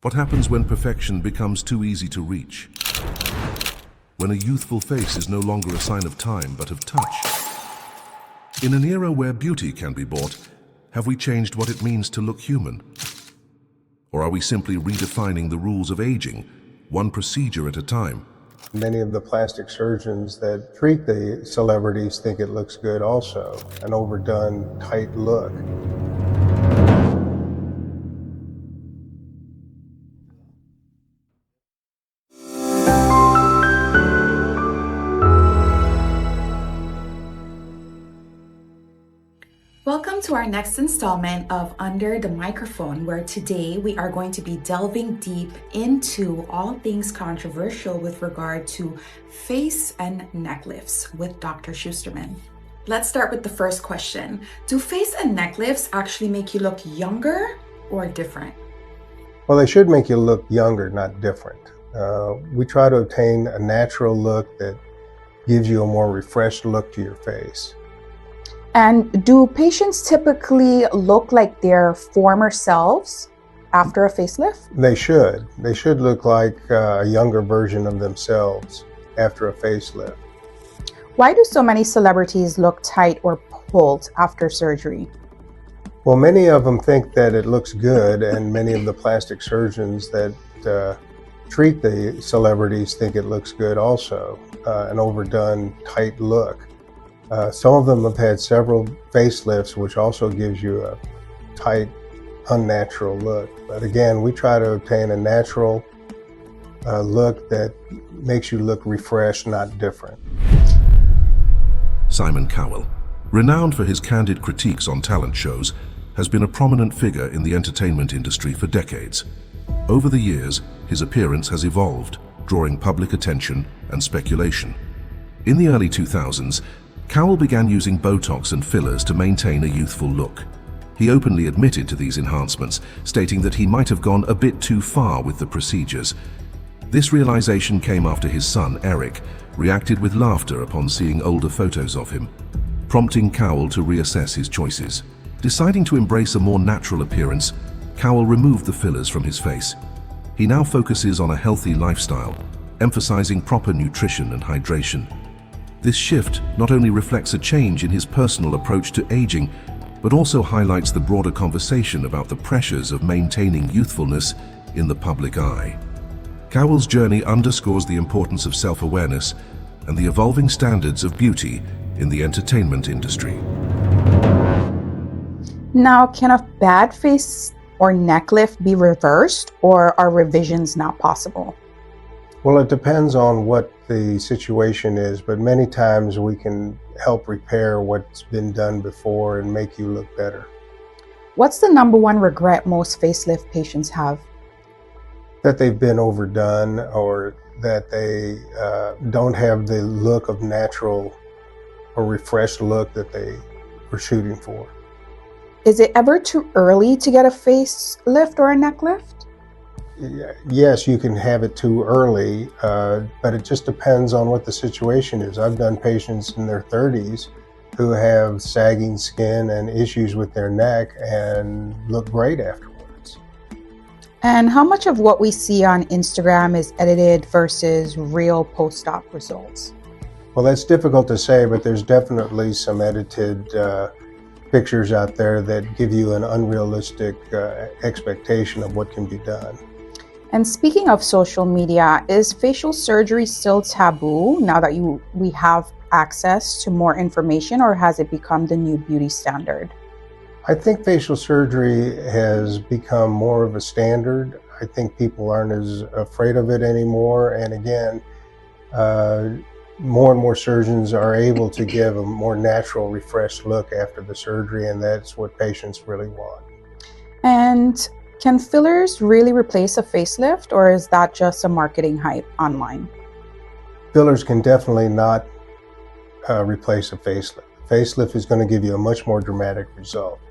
What happens when perfection becomes too easy to reach? When a youthful face is no longer a sign of time, but of touch? In an era where beauty can be bought, have we changed what it means to look human? Or are we simply redefining the rules of aging, one procedure at a time? Many of the plastic surgeons that treat the celebrities think it looks good also, an overdone, tight look. Welcome to our next installment of Under the Microphone, where today we are going to be delving deep into all things controversial with regard to face and neck lifts with Dr. Schusterman. Let's start with the first question. Do face and neck lifts actually make you look younger or different? Well, they should make you look younger, not different. We try to obtain a natural look that gives you a more refreshed look to your face. And do patients typically look like their former selves after a facelift? They should. They should look like a younger version of themselves after a facelift. Why do so many celebrities look tight or pulled after surgery? Well, many of them think that it looks good, and many of the plastic surgeons that treat the celebrities think it looks good also, an overdone, tight look. Some of them have had several facelifts, which also gives you a tight, unnatural look. But again, we try to obtain a natural look that makes you look refreshed, not different. Simon Cowell, renowned for his candid critiques on talent shows, has been a prominent figure in the entertainment industry for decades. Over the years, his appearance has evolved, drawing public attention and speculation. In the early 2000s, Cowell began using Botox and fillers to maintain a youthful look. He openly admitted to these enhancements, stating that he might have gone a bit too far with the procedures. This realization came after his son, Eric, reacted with laughter upon seeing older photos of him, prompting Cowell to reassess his choices. Deciding to embrace a more natural appearance, Cowell removed the fillers from his face. He now focuses on a healthy lifestyle, emphasizing proper nutrition and hydration. This shift not only reflects a change in his personal approach to aging, but also highlights the broader conversation about the pressures of maintaining youthfulness in the public eye. Cowell's journey underscores the importance of self-awareness and the evolving standards of beauty in the entertainment industry. Now, can a bad face or neck lift be reversed, or are revisions not possible? Well, it depends on what the situation is, but many times we can help repair what's been done before and make you look better. What's the number one regret most facelift patients have? That they've been overdone, or that they don't have the look of natural or refreshed look that they were shooting for. Is it ever too early to get a facelift or a neck lift? Yes, you can have it too early, but it just depends on what the situation is. I've done patients in their 30s who have sagging skin and issues with their neck and look great afterwards. And how much of what we see on Instagram is edited versus real post-op results? Well, that's difficult to say, but there's definitely some edited pictures out there that give you an unrealistic expectation of what can be done. And speaking of social media, is facial surgery still taboo now that we have access to more information, or has it become the new beauty standard? I think facial surgery has become more of a standard. I think people aren't as afraid of it anymore. And again, more and more surgeons are able to give a more natural, refreshed look after the surgery, and that's what patients really want. And can fillers really replace a facelift, or is that just a marketing hype online? Fillers can definitely not replace a facelift. Facelift is going to give you a much more dramatic result.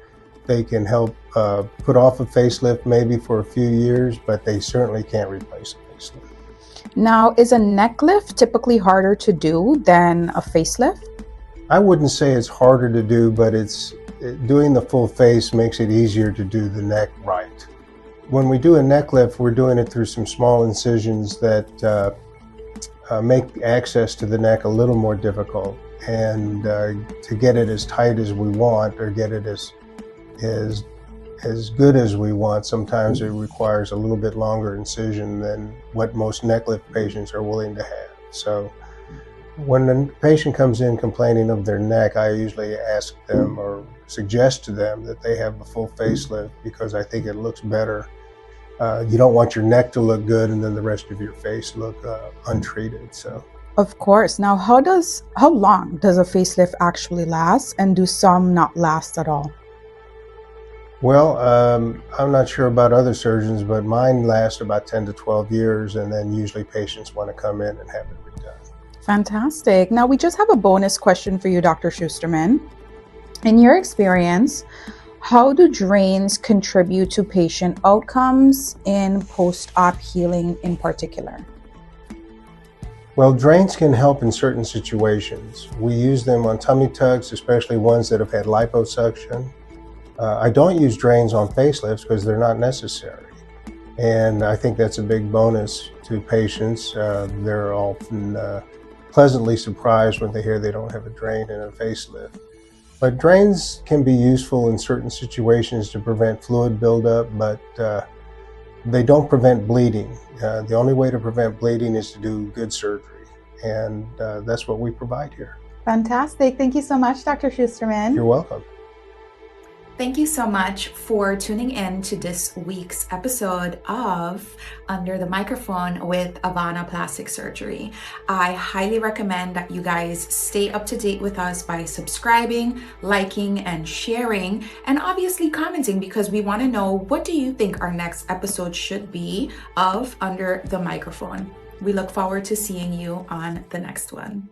They can help put off a facelift maybe for a few years, but they certainly can't replace a facelift. Now, is a neck lift typically harder to do than a facelift? I wouldn't say it's harder to do, but doing the full face makes it easier to do the neck right. When we do a neck lift, we're doing it through some small incisions that make access to the neck a little more difficult. And to get it as tight as we want, or get it as good as we want, sometimes it requires a little bit longer incision than what most neck lift patients are willing to have. So when a patient comes in complaining of their neck, I usually ask them or suggest to them that they have a full facelift, because I think it looks better. You don't want your neck to look good and then the rest of your face look untreated. So, Of course. Now, how long does a facelift actually last, and do some not last at all? well, I'm not sure about other surgeons, but mine last about 10 to 12 years, and then usually patients want to come in and have it redone. Fantastic. Now, we just have a bonus question for you, Dr. Schusterman. In your experience, how do drains contribute to patient outcomes in post-op healing in particular? Well, drains can help in certain situations. We use them on tummy tucks, especially ones that have had liposuction. I don't use drains on facelifts because they're not necessary. And I think that's a big bonus to patients. They're often pleasantly surprised when they hear they don't have a drain in a facelift. But drains can be useful in certain situations to prevent fluid buildup, but they don't prevent bleeding. The only way to prevent bleeding is to do good surgery, and that's what we provide here. Fantastic. Thank you so much, Dr. Schusterman. You're welcome. Thank you so much for tuning in to this week's episode of Under the Microphone with Avana Plastic Surgery. I highly recommend that you guys stay up to date with us by subscribing, liking, and sharing, and obviously commenting, because we want to know, what do you think our next episode should be of Under the Microphone? We look forward to seeing you on the next one.